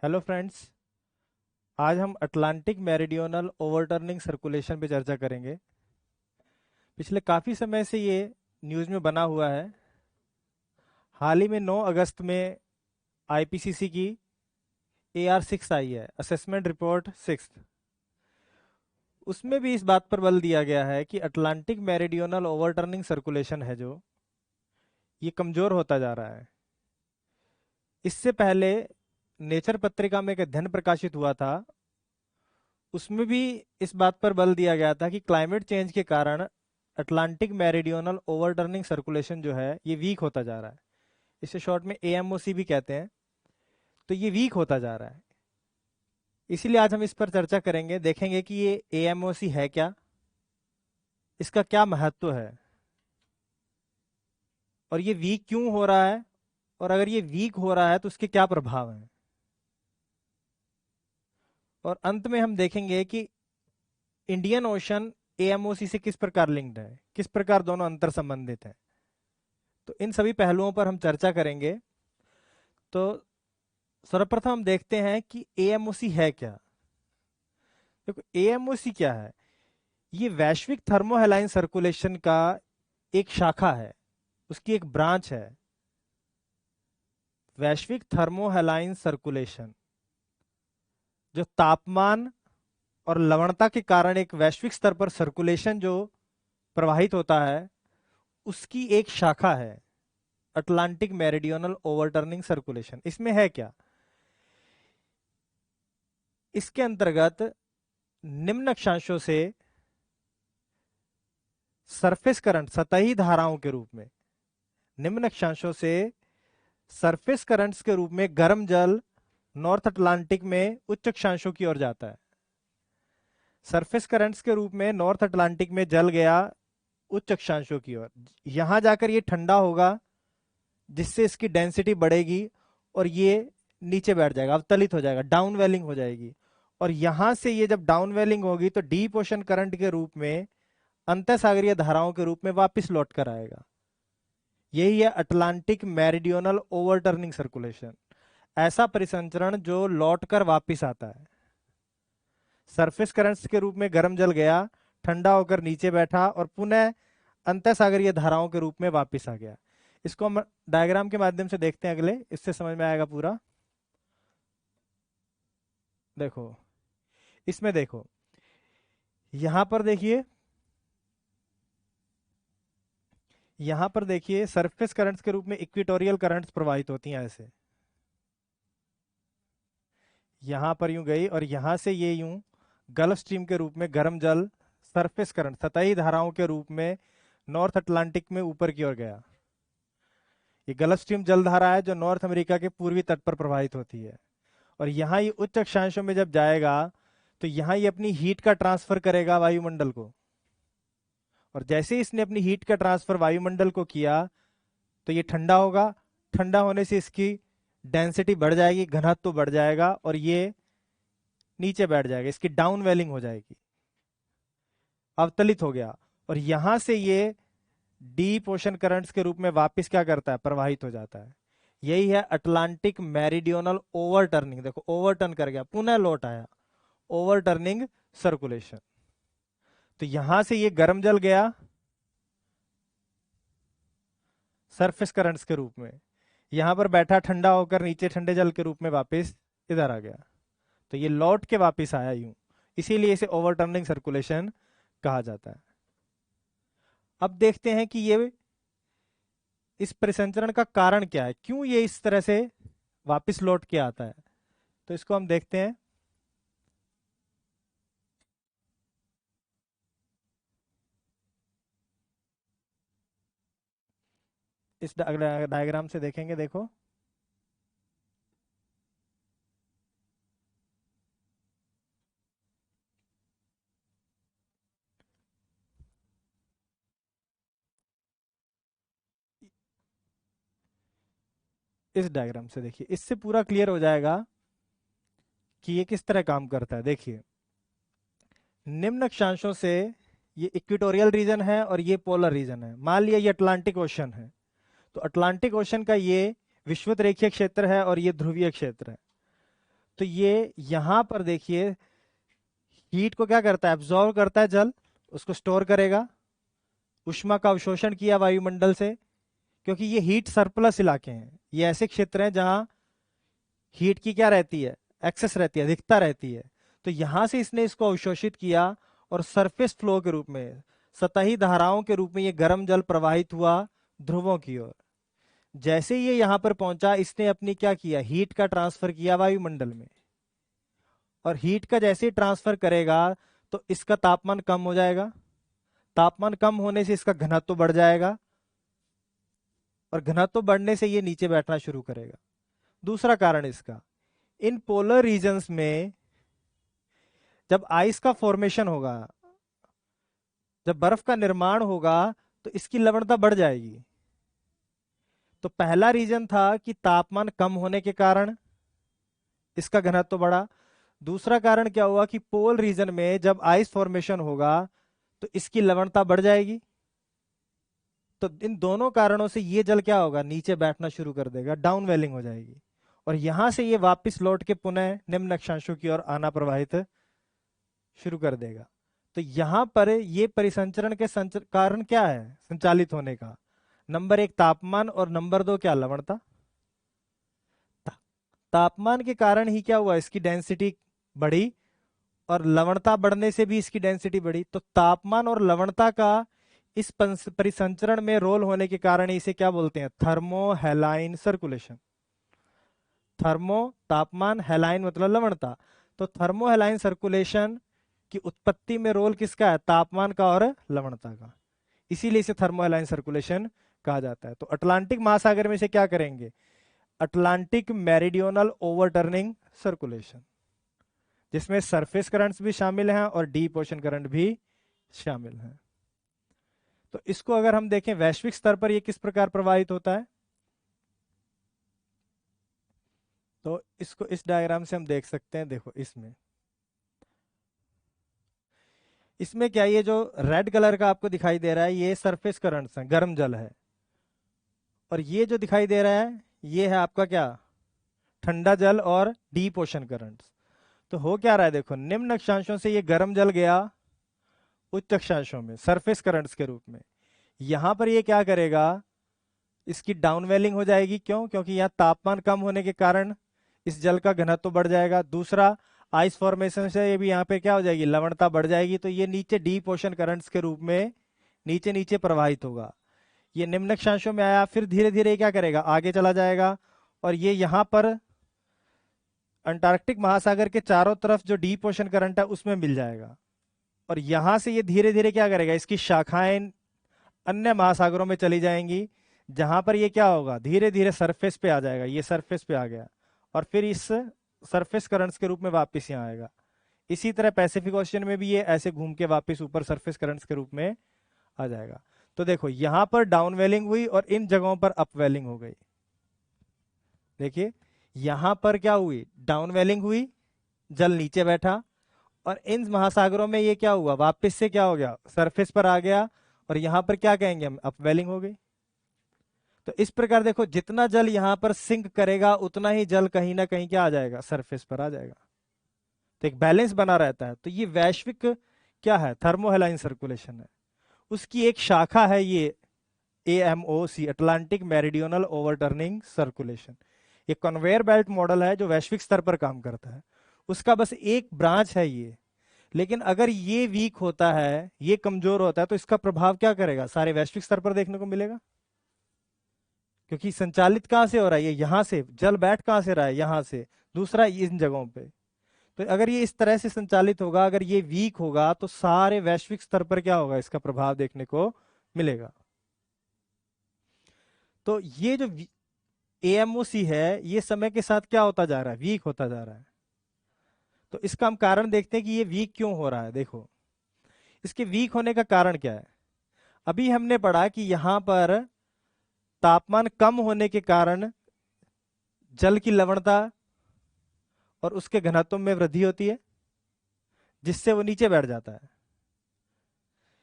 Hello friends. आज हम Atlantic मेरीडियोनल overturning circulation पे चर्चा करेंगे। पिछले काफ़ी समय से ये न्यूज़ में बना हुआ है। हाल ही में 9 अगस्त में आईपीसीसी की AR6 आई है, असेसमेंट रिपोर्ट 6। उसमें भी इस बात पर बल दिया गया है कि अटलांटिक मेरीडियोनल ओवरटर्निंग सर्कुलेशन है जो ये कमज़ोर होता जा रहा है। इससे पहले नेचर पत्रिका में एक अध्ययन प्रकाशित हुआ था, उसमें भी इस बात पर बल दिया गया था कि क्लाइमेट चेंज के कारण अटलांटिक मेरीडियोनल ओवरटर्निंग सर्कुलेशन जो है ये वीक होता जा रहा है। इसे शॉर्ट में AMOC भी कहते हैं। तो ये वीक होता जा रहा है, इसीलिए आज हम इस पर चर्चा करेंगे, देखेंगे कि ये AMOC है क्या, इसका क्या महत्व है और ये वीक क्यों हो रहा है, और अगर ये वीक हो रहा है तो उसके क्या प्रभाव हैं। और अंत में हम देखेंगे कि इंडियन ओशन AMOC से किस प्रकार लिंक्ड है, किस प्रकार दोनों अंतर संबंधित हैं। तो इन सभी पहलुओं पर हम चर्चा करेंगे। तो सर्वप्रथम हम देखते हैं कि AMOC है क्या। देखो, AMOC क्या है। ये वैश्विक थर्मोहेलाइन सर्कुलेशन का एक शाखा है, उसकी एक ब्रांच है। वैश्विक थर्मोहेलाइन सर्कुलेशन जो तापमान और लवणता के कारण एक वैश्विक स्तर पर सर्कुलेशन जो प्रवाहित होता है, उसकी एक शाखा है अटलांटिक मेरीडियोनल ओवरटर्निंग सर्कुलेशन। इसमें है क्या, इसके अंतर्गत निम्न अक्षांशों से सरफेस करंट, सतही धाराओं के रूप में, निम्न अक्षांशों से सरफेस करंट्स के रूप में गर्म जल नॉर्थ अटलांटिक में उच्च अक्षांशों की ओर जाता है। सरफेस करंट्स के रूप में नॉर्थ अटलांटिक में जल गया उच्च अक्षांशों की ओर, यहां जाकर ये ठंडा होगा, जिससे इसकी डेंसिटी बढ़ेगी और ये नीचे बैठ जाएगा, अवतलित हो जाएगा, डाउन वेलिंग हो जाएगी। और यहां से ये जब डाउन वेलिंग होगी तो डीप ओशन करंट के रूप में, अंतःसागरीय धाराओं के रूप में वापस लौट कर आएगा। यही है अटलांटिक मेरीडियोनल ओवरटर्निंग सर्कुलेशन, ऐसा परिसंचरण जो लौटकर वापस आता है। सरफेस करंट्स के रूप में गर्म जल गया, ठंडा होकर नीचे बैठा और पुनः अंतःसागरीय धाराओं के रूप में वापस आ गया। इसको हम डायग्राम के माध्यम से देखते हैं अगले, इससे समझ में आएगा पूरा। देखो, इसमें देखो, यहां पर देखिए, यहां पर देखिए सरफेस करंट्स के रूप में इक्वेटोरियल करंट्स प्रवाहित होती हैं ऐसे, यहां पर यूं गई और यहां से ये यूं गल्फ स्ट्रीम के रूप में गर्म जल सरफेस करंट, सतही धाराओं के रूप में नॉर्थ अटलांटिक में ऊपर की ओर गया। ये गल्फ स्ट्रीम जलधारा है जो नॉर्थ अमेरिका के पूर्वी तट पर प्रवाहित होती है। और यहाँ ये उच्च अक्षांशों में जब जाएगा तो यहाँ ये अपनी हीट का ट्रांसफर करेगा वायुमंडल को, और जैसे इसने अपनी हीट का ट्रांसफर वायुमंडल को किया तो ये ठंडा होगा, ठंडा होने से इसकी डेंसिटी बढ़ जाएगी, घनत्व बढ़ जाएगा और ये नीचे बैठ जाएगा, इसकी डाउन वेलिंग हो जाएगी, अवतलित हो गया। और यहां से ये डीप ओशन करंट्स के रूप में वापस क्या करता है, प्रवाहित हो जाता है। यही है अटलांटिक मेरीडियोनल ओवरटर्निंग। देखो, ओवरटर्न कर गया, पुनः लौट आया, ओवरटर्निंग सर्कुलेशन। तो यहां से ये गर्म जल गया सरफेस करंट्स के रूप में, यहां पर बैठा, ठंडा होकर नीचे ठंडे जल के रूप में वापस इधर आ गया। तो ये लौट के वापस आया यूं, इसीलिए इसे ओवरटर्निंग सर्कुलेशन कहा जाता है। अब देखते हैं कि ये इस परिसंचरण का कारण क्या है, क्यों ये इस तरह से वापस लौट के आता है। तो इसको हम देखते हैं। इस डायग्राम से देखेंगे, देखो, इस डायग्राम से देखिए, इससे पूरा क्लियर हो जाएगा कि ये किस तरह काम करता है। देखिए, निम्न अक्षांशों से ये इक्वेटोरियल रीजन है और ये पोलर रीजन है। मान लिया ये अटलांटिक ओशन है, तो अटलांटिक ओशन का ये विषुवत रेखीय क्षेत्र है और ये ध्रुवीय क्षेत्र है। तो ये यहां पर देखिए हीट को क्या करता है, एब्जॉर्व करता है जल, उसको स्टोर करेगा, ऊष्मा का अवशोषण किया वायुमंडल से, क्योंकि ये हीट सरप्लस इलाके हैं, ये ऐसे क्षेत्र हैं जहां हीट की क्या रहती है, एक्सेस रहती है, अधिकता रहती है। तो यहां से इसने इसको अवशोषित किया और सरफेस फ्लो के रूप में, सतही धाराओं के रूप में ये गर्म जल प्रवाहित हुआ ध्रुवों की ओर। जैसे ये यहां पर पहुंचा, इसने अपनी क्या किया, हीट का ट्रांसफर किया वायुमंडल में, और हीट का जैसे ही ट्रांसफर करेगा तो इसका तापमान कम हो जाएगा, तापमान कम होने से इसका घनत्व बढ़ जाएगा, और घनत्व बढ़ने से ये नीचे बैठना शुरू करेगा। दूसरा कारण इसका, इन पोलर रीजन्स में जब आइस का फॉर्मेशन होगा, जब बर्फ का निर्माण होगा, तो इसकी लवणता बढ़ जाएगी। तो पहला रीजन था कि तापमान कम होने के कारण इसका घनत्व बढ़ा। दूसरा कारण क्या हुआ कि पोल रीजन में जब आइस फॉर्मेशन होगा तो इसकी लवणता बढ़ जाएगी। तो इन दोनों कारणों से ये जल क्या होगा, नीचे बैठना शुरू कर देगा, डाउन वेलिंग हो जाएगी, और यहां से ये वापस लौट के पुनः निम्न अक्षांशों की ओर आना प्रवाहित शुरू कर देगा। तो यहां पर ये परिसंचरण के कारण क्या है संचालित होने का, नंबर एक तापमान, और नंबर दो क्या, लवणता। तापमान के कारण ही क्या हुआ, इसकी डेंसिटी बढ़ी, और लवणता बढ़ने से भी इसकी डेंसिटी बढ़ी। तो तापमान और लवणता का इस परिसंचरण में रोल होने के कारण इसे क्या बोलते हैं, थर्मोहेलाइन सर्कुलेशन। थर्मो तापमान, हेलाइन मतलब लवणता। तो थर्मोहेलाइन सर्कुलेशन की उत्पत्ति में रोल किसका है, तापमान का और लवणता का, इसीलिए इसे थर्मोहेलाइन सर्कुलेशन कहा जाता है। तो अटलांटिक महासागर में इसे क्या करेंगे, अटलांटिक मेरीडियोनल ओवरटर्निंग सर्कुलेशन, जिसमें सरफेस करंट्स भी शामिल हैं और डीप ओशन करंट भी शामिल हैं। तो इसको अगर हम देखें वैश्विक स्तर पर ये किस प्रकार प्रभावित होता है, तो इसको इस डायग्राम से हम देख सकते हैं। देखो इसमें इसमें क्या, ये जो रेड कलर का आपको दिखाई दे रहा है ये सरफेस करंट्स हैं, गर्म जल है, और ये जो दिखाई दे रहा है ये है आपका क्या, ठंडा जल और डीप ओशन करंट्स। तो हो क्या रहा है, देखो निम्न अक्षांशों से ये गर्म जल गया उच्च अक्षांशों में सरफेस करंट्स के रूप में। यहां पर ये क्या करेगा, इसकी डाउनवेलिंग हो जाएगी, क्यों, क्योंकि यहाँ तापमान कम होने के कारण इस जल का घनत्व बढ़ जाएगा। दूसरा, आइस फॉर्मेशन से ये भी यहाँ पे क्या हो जाएगी, लवणता बढ़ जाएगी, तो ये नीचे डीप ओशन करंट्स के रूप में नीचे नीचे प्रवाहित होगा। ये निम्न अक्षांशों में आया, फिर धीरे धीरे क्या करेगा, आगे चला जाएगा, और ये यहाँ पर अंटार्कटिक महासागर के चारों तरफ जो डीप ओशन करंट है उसमें मिल जाएगा, और यहां से ये धीरे धीरे क्या करेगा, इसकी शाखाएं अन्य महासागरों में चली जाएंगी, जहां पर ये क्या होगा, धीरे धीरे सरफेस पे आ जाएगा, ये सरफेस पे आ गया, और फिर इस सरफेस करंट्स के रूप में वापस यहाँ आएगा। इसी तरह पैसिफिक ओशियन में भी ये ऐसे घूम के वापस ऊपर सरफेस करंट्स के रूप में आ जाएगा। तो देखो यहां पर डाउन वेलिंग हुई और इन जगहों पर अप वेलिंग हो गई। देखिए यहां पर क्या हुई, डाउन वेलिंग हुई, जल नीचे बैठा, और इन महासागरों में ये क्या हुआ, वापस से क्या हो गया, सरफेस पर आ गया, और यहां पर क्या कहेंगे हम, अपवेलिंग हो गई। तो इस प्रकार देखो जितना जल यहां पर सिंक करेगा उतना ही जल कहीं ना कहीं क्या आ जाएगा, सरफेस पर आ जाएगा। तो एक बैलेंस बना रहता है। तो ये वैश्विक क्या है, थर्मोहेलाइन सर्कुलेशन है। उसकी एक शाखा है ये AMOC, अटलांटिक मेरीडियोनल ओवरटर्निंग सर्कुलेशन। ये कन्वेयर बेल्ट मॉडल है जो वैश्विक स्तर पर काम करता है, उसका बस एक ब्रांच है ये। लेकिन अगर ये वीक होता है, ये कमजोर होता है, तो इसका प्रभाव क्या करेगा, सारे वैश्विक स्तर पर देखने को मिलेगा। क्योंकि संचालित कहां से हो रहा है, ये यहां से, जल बैठ कहां से रहा है, यहां से, दूसरा इन जगहों पे। तो अगर ये इस तरह से संचालित होगा, अगर ये वीक होगा, तो सारे वैश्विक स्तर पर क्या होगा, इसका प्रभाव देखने को मिलेगा। तो ये जो AMOC है ये समय के साथ क्या होता जा रहा है, वीक होता जा रहा है। तो इसका हम कारण देखते हैं कि ये वीक क्यों हो रहा है। देखो इसके वीक होने का कारण क्या है, अभी हमने पढ़ा कि यहां पर तापमान कम होने के कारण जल की लवणता और उसके घनत्व में वृद्धि होती है, जिससे वो नीचे बैठ जाता है।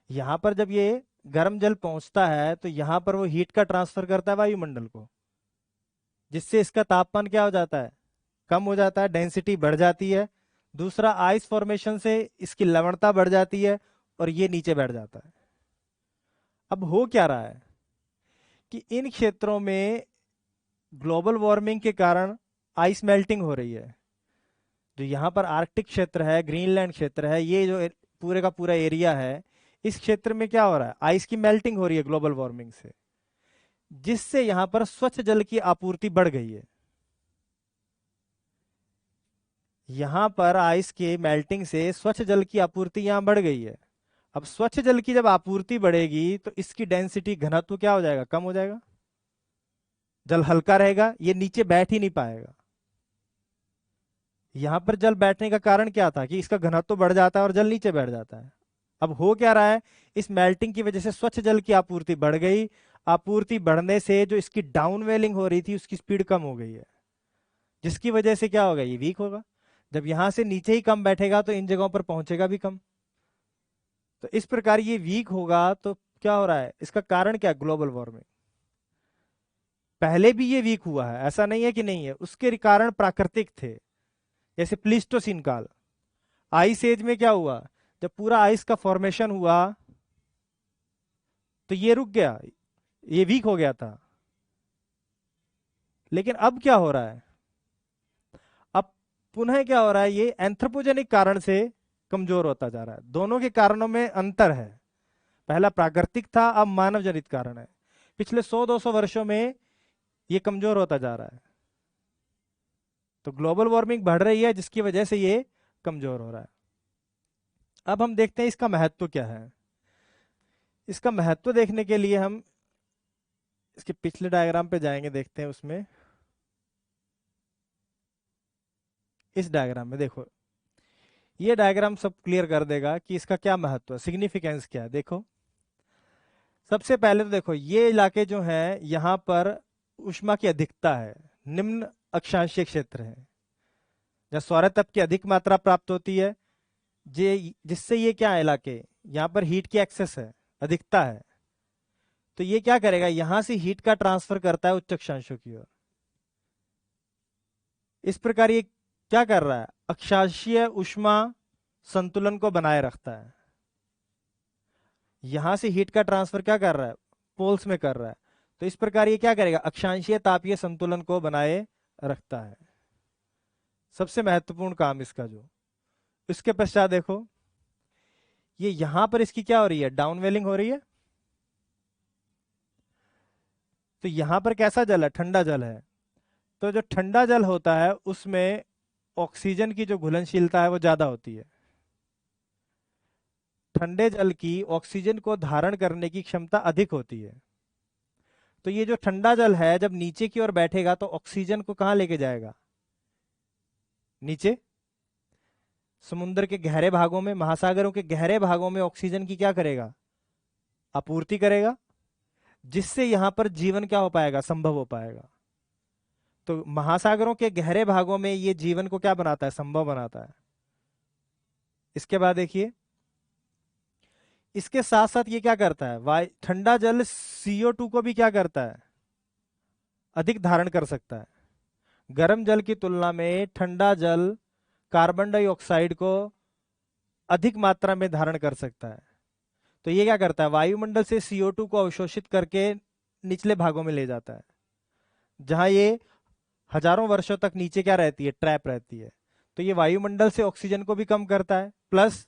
यहां पर जब ये गर्म जल पहुंचता है तो यहां पर वो हीट का ट्रांसफर करता है वायुमंडल को, जिससे इसका तापमान क्या हो जाता है, कम हो जाता है, डेंसिटी बढ़ जाती है। दूसरा, आइस फॉर्मेशन से इसकी लवणता बढ़ जाती है और ये नीचे बैठ जाता है। अब हो क्या रहा है कि इन क्षेत्रों में ग्लोबल वार्मिंग के कारण आइस मेल्टिंग हो रही है। जो यहाँ पर आर्कटिक क्षेत्र है, ग्रीनलैंड क्षेत्र है, ये जो पूरे का पूरा एरिया है, इस क्षेत्र में क्या हो रहा है, आइस की मेल्टिंग हो रही है ग्लोबल वार्मिंग से, जिससे यहाँ पर स्वच्छ जल की आपूर्ति बढ़ गई है। यहाँ पर आइस के मेल्टिंग से स्वच्छ जल की आपूर्ति यहाँ बढ़ गई है। अब स्वच्छ जल की जब आपूर्ति बढ़ेगी तो इसकी डेंसिटी, घनत्व क्या हो जाएगा, कम हो जाएगा। जल हल्का रहेगा, ये नीचे बैठ ही नहीं पाएगा। यहां पर जल बैठने का कारण क्या था कि इसका घनत्व बढ़ जाता है और जल नीचे बैठ जाता है। अब हो क्या रहा है, इस मेल्टिंग की वजह से स्वच्छ जल की आपूर्ति बढ़ गई। आपूर्ति बढ़ने से जो इसकी डाउन वेलिंग हो रही थी उसकी स्पीड कम हो गई है, जिसकी वजह से क्या होगा, ये वीक होगा। जब यहां से नीचे ही कम बैठेगा तो इन जगहों पर पहुंचेगा भी कम। तो इस प्रकार ये वीक होगा। तो क्या हो रहा है, इसका कारण क्या, ग्लोबल वार्मिंग। पहले भी ये वीक हुआ है, ऐसा नहीं है कि नहीं है, उसके कारण प्राकृतिक थे। जैसे प्लीस्टोसीन काल, आइस एज में क्या हुआ, जब पूरा आइस का फॉर्मेशन हुआ तो ये रुक गया, ये वीक हो गया था। लेकिन अब क्या हो रहा है, अब पुनः क्या हो रहा है, ये एंथ्रोपोजेनिक कारण से कमजोर होता जा रहा है। दोनों के कारणों में अंतर है, पहला प्राकृतिक था, अब मानव जनित कारण है। पिछले 100-200 वर्षों में ये कमजोर होता जा रहा है। तो ग्लोबल वार्मिंग बढ़ रही है जिसकी वजह से ये कमजोर हो रहा है। अब हम देखते हैं इसका महत्व क्या है। इसका महत्व देखने के लिए हम इसके पिछले डायग्राम पे जाएंगे, देखते हैं उसमें। इस डायग्राम में देखो, ये डायग्राम सब क्लियर कर देगा कि इसका क्या महत्व है, सिग्निफिकेंस क्या है। देखो, सबसे पहले तो देखो, ये इलाके जो हैं यहाँ पर ऊष्मा की अधिकता है, निम्न अक्षांशीय क्षेत्र है, जहाँ सौर तप की अधिक मात्रा प्राप्त होती है, जिससे ये क्या है, इलाके यहाँ पर हीट की एक्सेस है, अधिकता है। तो ये क्या करेगा, यहां से हीट का ट्रांसफर करता है उच्च अक्षांशों की ओर। इस प्रकार ये क्या कर रहा है, अक्षांशीय ऊष्मा संतुलन को बनाए रखता है। यहां से हीट का ट्रांसफर क्या कर रहा है, पोल्स में कर रहा है। तो इस प्रकार ये क्या करेगा, अक्षांशीय तापीय संतुलन को बनाए रखता है। सबसे महत्वपूर्ण काम इसका जो। इसके पश्चात देखो, ये यहां पर इसकी क्या हो रही है, डाउनवेलिंग हो रही है। तो यहां पर कैसा जल है, ठंडा जल है। तो जो ठंडा जल होता है उसमें ऑक्सीजन की जो घुलनशीलता है वो ज्यादा होती है। ठंडे जल की ऑक्सीजन को धारण करने की क्षमता अधिक होती है। तो ये जो ठंडा जल है जब नीचे की ओर बैठेगा तो ऑक्सीजन को कहां लेके जाएगा, नीचे। समुद्र के गहरे भागों में, महासागरों के गहरे भागों में ऑक्सीजन की क्या करेगा, आपूर्ति करेगा, जिससे यहां पर जीवन क्या हो पाएगा, संभव हो पाएगा। तो महासागरों के गहरे भागों में ये जीवन को क्या बनाता है, संभव बनाता है। इसके बाद देखिए, इसके साथ साथ ये क्या करता है, ठंडा जल CO2 को भी क्या करता है, अधिक धारण कर सकता है। गर्म जल की तुलना में ठंडा जल कार्बन डाइऑक्साइड को अधिक मात्रा में धारण कर सकता है। तो ये क्या करता है, वायुमंडल से CO2 को अवशोषित करके निचले भागों में ले जाता है, जहां ये हजारों वर्षों तक नीचे क्या रहती है, ट्रैप रहती है। तो ये वायुमंडल से ऑक्सीजन को भी कम करता है, प्लस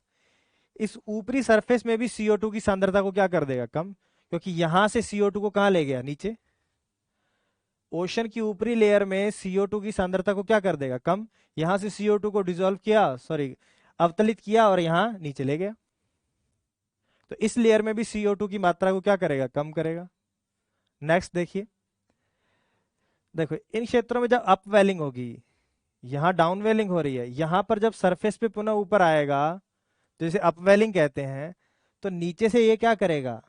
इस ऊपरी सरफेस में भी CO2 की सांद्रता को क्या कर देगा, कम। क्योंकि यहां से CO2 को कहां ले गया, नीचे। ओशन की ऊपरी लेयर में CO2 की सांद्रता को क्या कर देगा, कम। यहां से CO2 को डिसॉल्व किया, सॉरी, अवतलित किया और यहां नीचे ले गया। तो इस लेयर में भी CO2 की मात्रा को क्या करेगा, कम करेगा। नेक्स्ट देखिए, देखो इन क्षेत्रों में जब अपवेलिंग होगी, यहां डाउनवेलिंग हो रही है, यहां पर जब सरफेस पे पुनः ऊपर आएगा, तो जैसे अपवेलिंग कहते हैं, तो नीचे से ये क्या करेगा,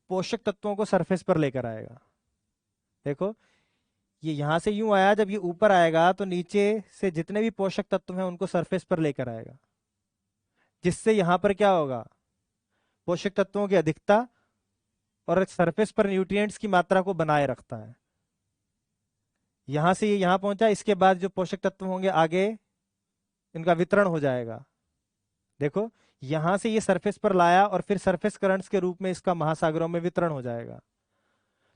पोषक तत्वों को सरफेस पर लेकर आएगा। देखो, ये यहां से यूं आया, जब ये ऊपर आएगा तो नीचे से जितने भी पोषक तत्व हैं उनको सरफेस पर लेकर आएगा, जिससे यहां पर क्या होगा, पोषक तत्वों की अधिकता और सरफेस पर न्यूट्रिएंट्स की मात्रा को बनाए रखता है। यहां से ये यहां पहुंचा, इसके बाद जो पोषक तत्व होंगे आगे इनका वितरण हो जाएगा। देखो, यहां से ये सरफेस पर लाया और फिर सरफेस करंट्स के रूप में इसका महासागरों में वितरण हो जाएगा।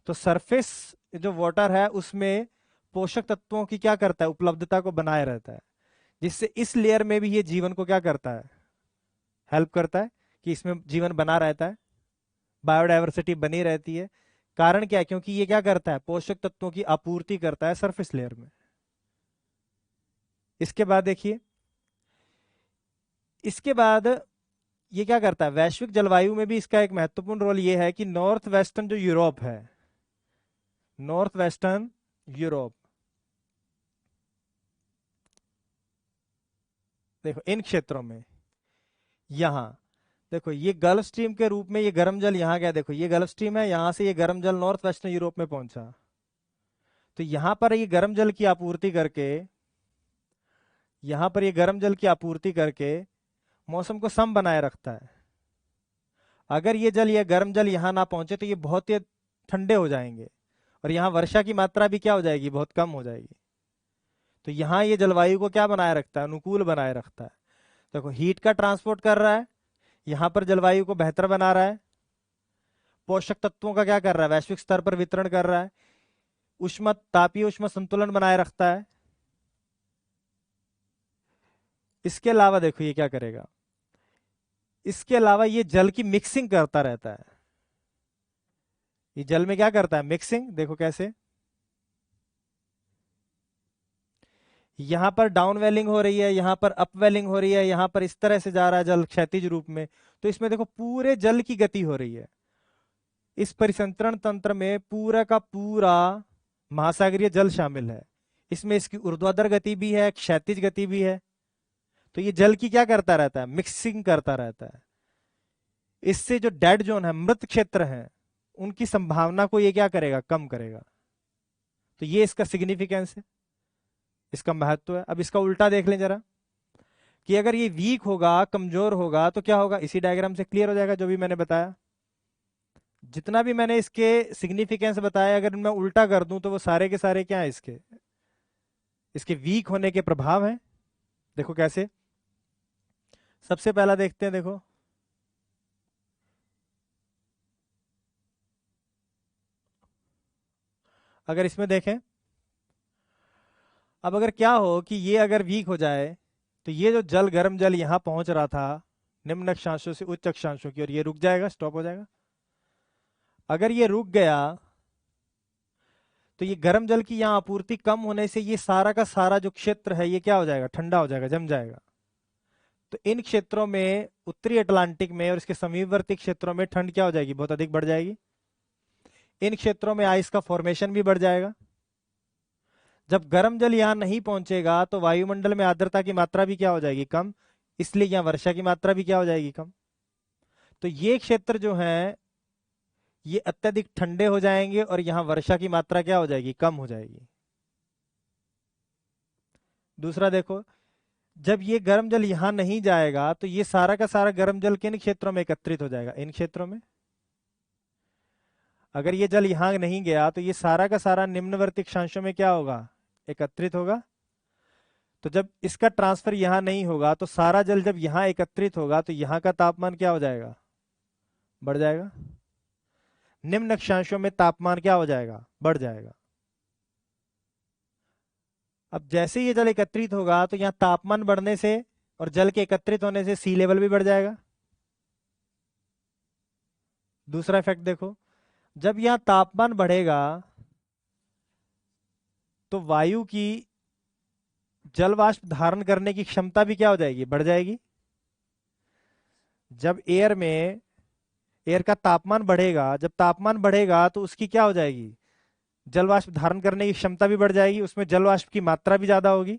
तो सरफेस जो वाटर है उसमें पोषक तत्वों की क्या करता है, उपलब्धता को बनाए रहता है, जिससे इस लेयर में भी ये जीवन को क्या करता है, हेल्प करता है कि इसमें जीवन बना रहता है, बायोडायवर्सिटी बनी रहती है। कारण क्या है, क्योंकि ये क्या करता है, पोषक तत्वों की आपूर्ति करता है सरफेस लेयर में। इसके बाद देखिए, इसके बाद ये क्या करता है, वैश्विक जलवायु में भी इसका एक महत्वपूर्ण रोल ये है कि नॉर्थ वेस्टर्न जो यूरोप है, नॉर्थ वेस्टर्न यूरोप, देखो इन क्षेत्रों में, यहां देखो ये गल्फ स्ट्रीम के रूप में ये गर्म जल यहां गया, देखो ये गल्फ स्ट्रीम है, यहां से ये गर्म जल नॉर्थ वेस्टर्न यूरोप में पहुंचा। तो यहां पर ये गर्म जल की आपूर्ति करके, यहां पर ये गर्म जल की आपूर्ति करके मौसम को सम बनाए रखता है। अगर ये जल, ये गर्म जल यहां ना पहुंचे तो ये बहुत ही ठंडे हो जाएंगे और यहाँ वर्षा की मात्रा भी क्या हो जाएगी, बहुत कम हो जाएगी। तो यहाँ ये जलवायु को क्या बनाए रखता है, अनुकूल बनाए रखता है। देखो हीट का ट्रांसपोर्ट कर रहा है, यहाँ पर जलवायु को बेहतर बना रहा है, पोषक तत्वों का क्या कर रहा है, वैश्विक स्तर पर वितरण कर रहा है, उष्मा तापीय उष्मा संतुलन बनाए रखता है। इसके अलावा देखो ये क्या करेगा, इसके अलावा ये जल की मिक्सिंग करता रहता है। ये जल में क्या करता है, मिक्सिंग, देखो कैसे, यहां पर डाउन वेलिंग हो रही है, यहां पर अप वेलिंग हो रही है, यहां पर इस तरह से जा रहा है जल क्षैतिज रूप में। तो इसमें देखो पूरे जल की गति हो रही है। इस परिसंचरण तंत्र में पूरा का पूरा महासागरीय जल शामिल है। इसमें इसकी ऊर्ध्वाधर गति भी है, क्षैतिज गति भी है। तो ये जल की क्या करता रहता है, मिक्सिंग करता रहता है। इससे जो डेड जोन है, मृत क्षेत्र है, उनकी संभावना को ये क्या करेगा, कम करेगा। तो ये इसका सिग्निफिकेंस है, इसका महत्व है। अब इसका उल्टा देख लें जरा, कि अगर ये वीक होगा, कमजोर होगा, तो क्या होगा, इसी डायग्राम से क्लियर हो जाएगा जो भी मैंने बताया। जितना भी मैंने इसके सिग्निफिकेंस बताया, अगर मैं उल्टा कर दूं तो वो सारे के सारे क्या है, इसके इसके वीक होने के प्रभाव हैं। देखो कैसे, सबसे पहला देखते हैं, देखो अगर इसमें देखें, अब अगर क्या हो कि ये अगर वीक हो जाए, तो ये जो जल, गर्म जल यहां पहुंच रहा था निम्न अक्षांशों से उच्च अक्षांशों की ओर, ये रुक जाएगा, स्टॉप हो जाएगा। अगर ये रुक गया तो ये गर्म जल की यहाँ आपूर्ति कम होने से ये सारा का सारा जो क्षेत्र है ये क्या हो जाएगा, ठंडा हो जाएगा, जम जाएगा। तो इन क्षेत्रों में, उत्तरी अटलांटिक में और इसके समीपवर्ती क्षेत्रों में ठंड क्या हो जाएगी, बहुत अधिक बढ़ जाएगी। इन क्षेत्रों में आइस का फॉर्मेशन भी बढ़ जाएगा। जब गर्म जल यहाँ नहीं पहुंचेगा तो वायुमंडल में आर्द्रता की मात्रा भी क्या हो जाएगी, कम, इसलिए यहाँ वर्षा की मात्रा भी क्या हो जाएगी, कम। तो ये क्षेत्र जो है ये अत्यधिक ठंडे हो जाएंगे और यहाँ वर्षा की मात्रा क्या हो जाएगी, कम हो जाएगी। दूसरा देखो, जब ये गर्म जल यहां नहीं जाएगा तो ये सारा का सारा गर्म जल किन क्षेत्रों में एकत्रित हो जाएगा, इन क्षेत्रों में। अगर ये जल यहां नहीं गया तो ये सारा का सारा निम्नवर्ती अक्षांशों में क्या होगा, एकत्रित होगा। तो जब इसका ट्रांसफर यहां नहीं होगा तो सारा जल जब यहां एकत्रित होगा तो यहां का तापमान क्या हो जाएगा, बढ़ जाएगा। निम्न अक्षांशों में तापमान क्या हो जाएगा, बढ़ जाएगा। अब जैसे ये जल एकत्रित होगा तो यहाँ तापमान बढ़ने से और जल के एकत्रित होने से सी लेवल भी बढ़ जाएगा। दूसरा इफेक्ट देखो, जब यहाँ तापमान बढ़ेगा तो वायु की जल वाष्प धारण करने की क्षमता भी क्या हो जाएगी, बढ़ जाएगी। जब एयर का तापमान बढ़ेगा, जब तापमान बढ़ेगा तो उसकी क्या हो जाएगी, जल वाष्प धारण करने की क्षमता भी बढ़ जाएगी, उसमें जल वाष्प की मात्रा भी ज्यादा होगी।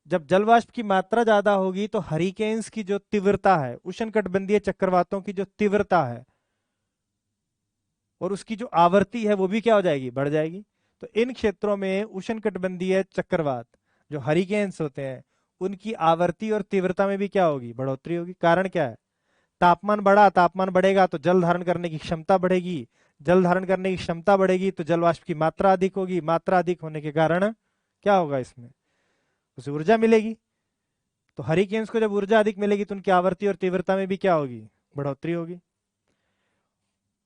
जब जल वाष्प की मात्रा ज्यादा होगी तो हरिकेन्स की जो तीव्रता है, उष्णकटिबंधीय चक्रवातों की जो तीव्रता है और उसकी जो आवृत्ति है वो भी क्या हो जाएगी, बढ़ जाएगी। तो इन क्षेत्रों में उष्णकटिबंधीय चक्रवात जो हरिकेन्स होते हैं उनकी आवृत्ति और तीव्रता में भी क्या होगी, बढ़ोतरी होगी। कारण क्या है, तापमान बढ़ा, तापमान बढ़ेगा तो जल धारण करने की क्षमता बढ़ेगी, जल धारण करने की क्षमता बढ़ेगी तो जल वाष्प की मात्रा अधिक होगी, मात्रा अधिक होने के कारण क्या होगा, इसमें उसे ऊर्जा मिलेगी। तो हरिकेन्स को जब ऊर्जा अधिक मिलेगी तो उनकी आवृत्ति और तीव्रता में भी क्या होगी, बढ़ोतरी होगी।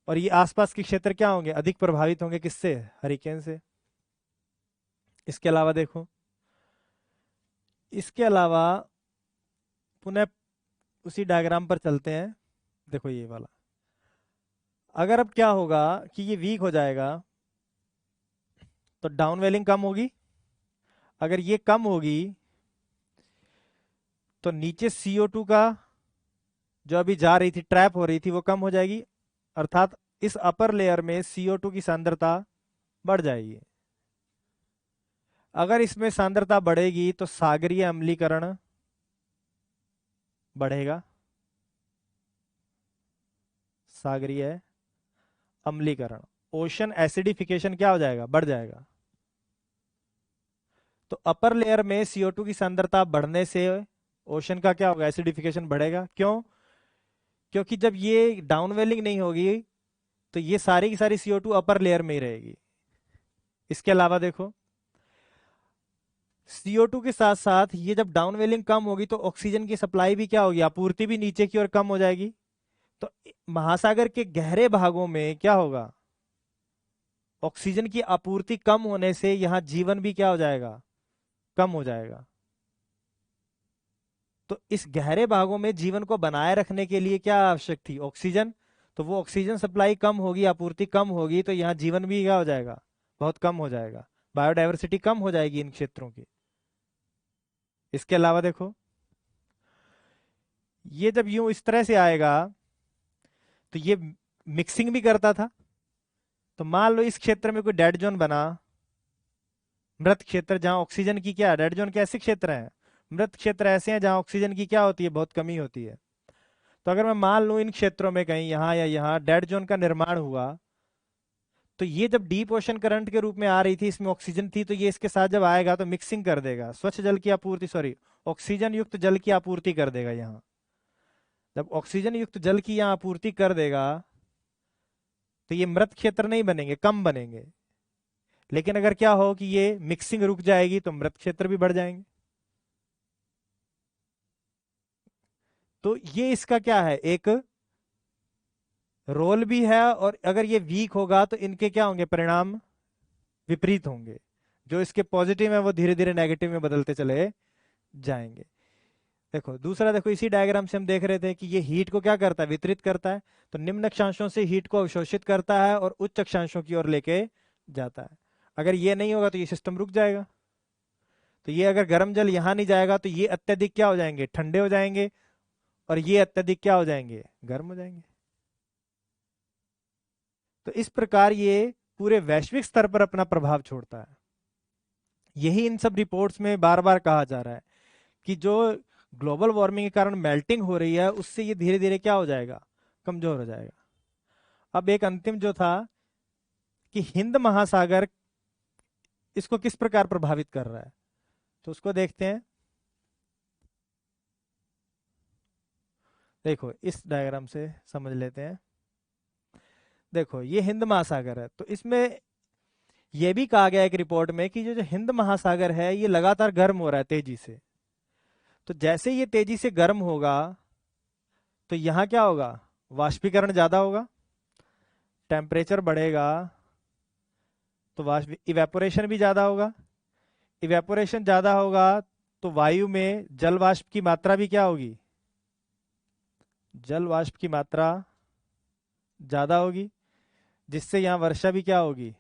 और ये आसपास के क्षेत्र क्या होंगे, अधिक प्रभावित होंगे, किससे, हरिकेन से। इसके अलावा देखो, इसके अलावा पुनः उसी डायग्राम पर चलते हैं। देखो ये वाला, अगर अब क्या होगा कि ये वीक हो जाएगा तो डाउन वेलिंग कम होगी। अगर ये कम होगी तो नीचे CO2 का जो अभी जा रही थी, ट्रैप हो रही थी, वो कम हो जाएगी, अर्थात इस अपर लेयर में CO2 की सांद्रता बढ़ जाएगी। अगर इसमें सांद्रता बढ़ेगी तो सागरीय अम्लीकरण बढ़ेगा, सागरीय अम्लीकरण, ओशन एसिडिफिकेशन क्या हो जाएगा, बढ़ जाएगा। तो अपर लेयर में CO2 की सांद्रता बढ़ने से ओशन का क्या होगा, एसिडिफिकेशन बढ़ेगा। क्यों? क्योंकि जब ये डाउनवेलिंग नहीं होगी तो ये सारी की सारी CO2 अपर लेयर में ही रहेगी। इसके अलावा देखो, CO2 के साथ साथ ये जब डाउनवेलिंग कम होगी तो ऑक्सीजन की सप्लाई भी क्या होगी, आपूर्ति भी नीचे की ओर कम हो जाएगी। तो महासागर के गहरे भागों में क्या होगा, ऑक्सीजन की आपूर्ति कम होने से यहां जीवन भी क्या हो जाएगा, कम हो जाएगा। तो इस गहरे भागों में जीवन को बनाए रखने के लिए क्या आवश्यक थी, ऑक्सीजन। तो वो ऑक्सीजन सप्लाई कम होगी, आपूर्ति कम होगी, तो यहाँ जीवन भी क्या हो जाएगा, बहुत कम हो जाएगा, बायोडायवर्सिटी कम हो जाएगी इन क्षेत्रों की। इसके अलावा देखो, ये जब यूं इस तरह से आएगा तो ये मिक्सिंग भी करता था। तो मान लो इस क्षेत्र में कोई डेड जोन बना, मृत क्षेत्र, जहां ऑक्सीजन की क्या, डेड जोन कैसे क्षेत्र है, मृत क्षेत्र ऐसे हैं जहां ऑक्सीजन की क्या होती है, बहुत कमी होती है। तो अगर मैं मान लूं इन क्षेत्रों में कहीं यहाँ या यहाँ डेड जोन का निर्माण हुआ, तो ये जब डीप ओशन करंट के रूप में आ रही थी, इसमें ऑक्सीजन थी, तो ये इसके साथ जब आएगा तो मिक्सिंग कर देगा, स्वच्छ जल की आपूर्ति, सॉरी, ऑक्सीजन युक्त जल की आपूर्ति कर देगा। यहाँ जब ऑक्सीजन युक्त जल की यहाँ आपूर्ति कर देगा तो ये मृत क्षेत्र नहीं बनेंगे, कम बनेंगे। लेकिन अगर क्या हो कि ये मिक्सिंग रुक जाएगी तो मृत क्षेत्र भी बढ़ जाएंगे। तो ये इसका क्या है, एक रोल भी है। और अगर ये वीक होगा तो इनके क्या होंगे, परिणाम विपरीत होंगे। जो इसके पॉजिटिव है वो धीरे धीरे नेगेटिव में बदलते चले जाएंगे। देखो दूसरा, देखो इसी डायग्राम से हम देख रहे थे कि ये हीट को क्या करता है, वितरित करता है। तो निम्न अक्षांशों से हीट को अवशोषित करता है और उच्च अक्षांशों की ओर लेके जाता है। अगर ये नहीं होगा तो ये सिस्टम रुक जाएगा। तो ये अगर गर्म जल यहाँ नहीं जाएगा तो ये अत्यधिक क्या हो जाएंगे, ठंडे हो जाएंगे, और ये अत्यधिक क्या हो जाएंगे, गर्म हो जाएंगे। तो इस प्रकार ये पूरे वैश्विक स्तर पर अपना प्रभाव छोड़ता है। यही इन सब रिपोर्ट्स में बार बार कहा जा रहा है कि जो ग्लोबल वार्मिंग के कारण मेल्टिंग हो रही है उससे ये धीरे धीरे क्या हो जाएगा, कमजोर हो जाएगा। अब एक अंतिम जो था कि हिंद महासागर इसको किस प्रकार प्रभावित कर रहा है, तो उसको देखते हैं। देखो इस डायग्राम से समझ लेते हैं। देखो ये हिंद महासागर है, तो इसमें यह भी कहा गया है एक रिपोर्ट में कि जो जो हिंद महासागर है ये लगातार गर्म हो रहा है तेजी से। तो जैसे ये तेजी से गर्म होगा तो यहाँ क्या होगा, वाष्पीकरण ज्यादा होगा, टेम्परेचर बढ़ेगा, तो वाष्प इवेपोरेशन भी ज्यादा होगा। इवेपोरेशन ज्यादा होगा तो वायु में जल वाष्प की मात्रा भी क्या होगी, जल वाष्प की मात्रा ज्यादा होगी, जिससे यहाँ वर्षा भी क्या होगी,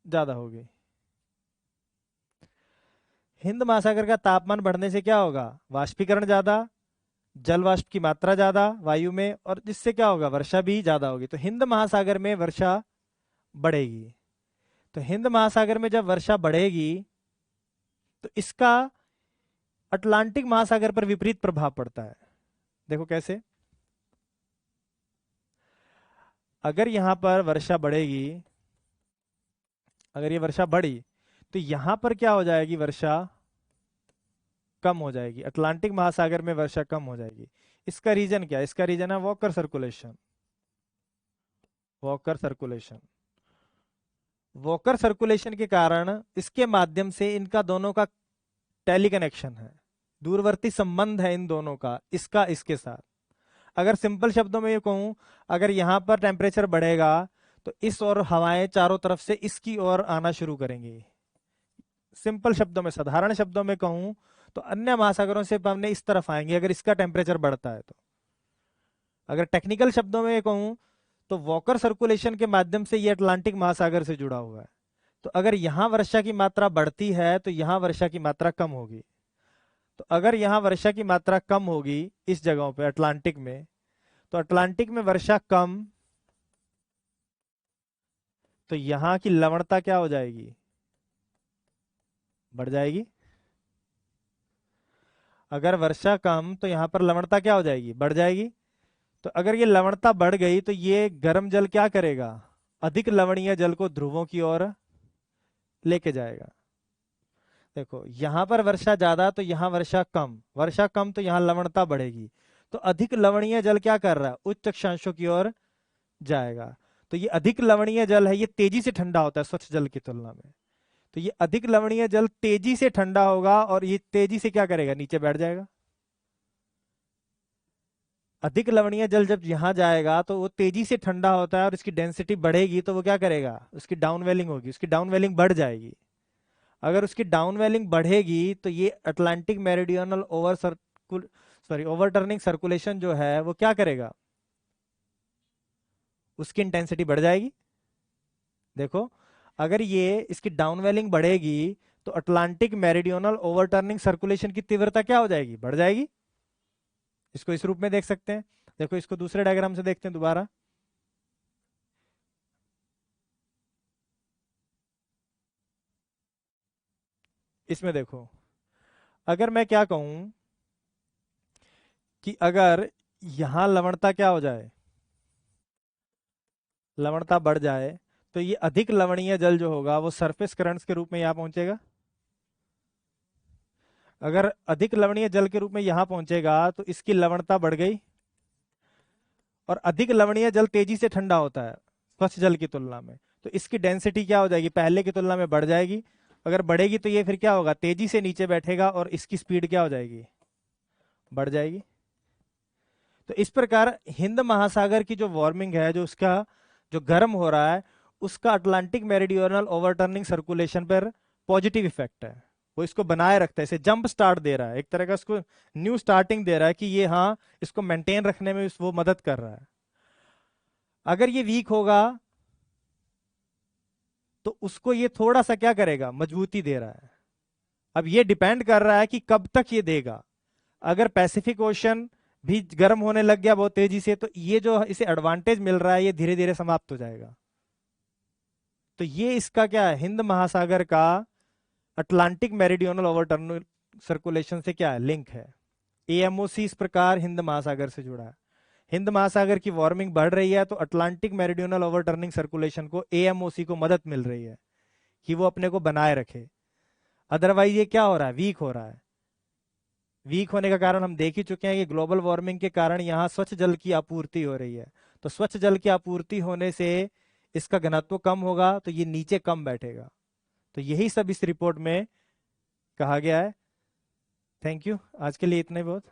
ज्यादा होगी। हिंद महासागर का तापमान बढ़ने से क्या होगा, वाष्पीकरण ज्यादा, जल वाष्प की मात्रा ज्यादा वायु में, और जिससे क्या होगा, वर्षा भी ज्यादा होगी। तो हिंद महासागर में वर्षा बढ़ेगी। तो हिंद महासागर में जब वर्षा बढ़ेगी तो इसका अटलांटिक महासागर पर विपरीत प्रभाव पड़ता है। देखो कैसे, अगर यहां पर वर्षा बढ़ेगी, अगर ये वर्षा बढ़ी तो यहां पर क्या हो जाएगी, वर्षा कम हो जाएगी, अटलांटिक महासागर में वर्षा कम हो जाएगी। इसका रीजन क्या है, इसका रीजन है walker circulation. Walker circulation. Walker circulation के कारण इसके माध्यम से इनका दोनों का टेली कनेक्शन है, दूरवर्ती संबंध है इन दोनों का, इसका इसके साथ। अगर सिंपल शब्दों में ये कहूं, अगर यहां पर टेम्परेचर बढ़ेगा तो इस और हवाएं चारों तरफ से इसकी ओर आना शुरू करेंगी। सिंपल शब्दों में, साधारण शब्दों में कहूं तो अन्य महासागरों से हमने इस तरफ आएंगे अगर इसका टेम्परेचर बढ़ता है तो। अगर टेक्निकल शब्दों में कहूं तो वॉकर सर्कुलेशन के माध्यम से ये अटलांटिक महासागर से जुड़ा हुआ है। तो अगर यहां वर्षा की मात्रा बढ़ती है तो यहां वर्षा की मात्रा कम होगी। तो अगर यहां वर्षा की मात्रा कम होगी इस जगहों पे अटलांटिक में, तो अटलांटिक में वर्षा कम, तो यहां की लवणता क्या हो जाएगी, बढ़ जाएगी। अगर वर्षा कम तो यहां पर लवणता क्या हो जाएगी, बढ़ जाएगी। तो अगर ये लवणता बढ़ गई तो ये गर्म जल क्या करेगा, अधिक लवणीय जल को ध्रुवों की ओर लेके जाएगा। देखो यहां पर वर्षा ज्यादा तो यहां वर्षा कम तो यहां लवणता बढ़ेगी। तो अधिक लवणीय जल क्या कर रहा है, उच्च अक्षांशों की ओर जाएगा। तो ये अधिक लवणीय जल है, ये तेजी से ठंडा होता है स्वच्छ जल की तुलना में। तो ये अधिक लवणीय जल तेजी से ठंडा होगा और ये तेजी से क्या करेगा, नीचे बैठ जाएगा। अधिक लवणीय जल जब यहां जाएगा तो वो तेजी से ठंडा होता है और इसकी डेंसिटी बढ़ेगी तो वो क्या करेगा, उसकी डाउनवेलिंग होगी, उसकी डाउनवेलिंग बढ़ जाएगी। अगर उसकी डाउनवेलिंग बढ़ेगी तो ये अटलांटिक मेरिडियनल ओवरटर्निंग सर्कुलेशन जो है वो क्या करेगा, उसकी इंटेंसिटी बढ़ जाएगी। देखो अगर ये इसकी डाउनवेलिंग बढ़ेगी तो अटलांटिक मेरिडियनल ओवरटर्निंग सर्कुलेशन की तीव्रता क्या हो जाएगी, बढ़ जाएगी। इसको इस रूप में देख सकते हैं। देखो इसको दूसरे डायग्राम से देखते हैं दोबारा। इसमें देखो अगर मैं क्या कहूं कि अगर यहां लवणता क्या हो जाए, लवणता बढ़ जाए, तो ये अधिक लवणीय जल जो होगा वो सरफेस करंट्स के रूप में यहां पहुंचेगा। अगर अधिक लवणीय जल के रूप में यहां पहुंचेगा तो इसकी लवणता बढ़ गई, और अधिक लवणीय जल तेजी से ठंडा होता है स्वच्छ जल की तुलना में, तो इसकी डेंसिटी क्या हो जाएगी, पहले की तुलना में बढ़ जाएगी। अगर बढ़ेगी तो ये फिर क्या होगा, तेजी से नीचे बैठेगा और इसकी स्पीड क्या हो जाएगी, बढ़ जाएगी। तो इस प्रकार हिंद महासागर की जो वार्मिंग है, जो उसका जो गर्म हो रहा है, उसका अटलांटिक मेरिडियोनल ओवरटर्निंग सर्कुलेशन पर पॉजिटिव इफेक्ट है। वो इसको बनाए रखता है, इसे जंप स्टार्ट दे रहा है, एक तरह का इसको न्यू स्टार्टिंग दे रहा है कि ये हाँ इसको मेंटेन रखने में वो मदद कर रहा है। अगर ये वीक होगा तो उसको ये थोड़ा सा क्या करेगा, मजबूती दे रहा है। अब ये डिपेंड कर रहा है कि कब तक ये देगा। अगर पैसिफिक ओशन भी गर्म होने लग गया बहुत तेजी से तो ये जो इसे एडवांटेज मिल रहा है ये धीरे धीरे समाप्त हो जाएगा। तो ये इसका क्या है, हिंद महासागर का अटलांटिक मेरिडियोनल ओवरटर्नल सर्कुलेशन से क्या है, लिंक है। एएमओसी इस प्रकार हिंद महासागर से जुड़ा है। हिंद महासागर की वार्मिंग बढ़ रही है तो अटलांटिक मेरिडियोनल ओवरटर्निंग सर्कुलेशन को, एएमओसी को मदद मिल रही है कि वो अपने को बनाए रखे। अदरवाइज ये क्या हो रहा है, वीक हो रहा है। वीक होने का कारण हम देख ही चुके हैं कि ग्लोबल वार्मिंग के कारण यहाँ स्वच्छ जल की आपूर्ति हो रही है। तो स्वच्छ जल की आपूर्ति होने से इसका घनत्व कम होगा तो ये नीचे कम बैठेगा। तो यही सब इस रिपोर्ट में कहा गया है। थैंक यू, आज के लिए इतना ही बहुत।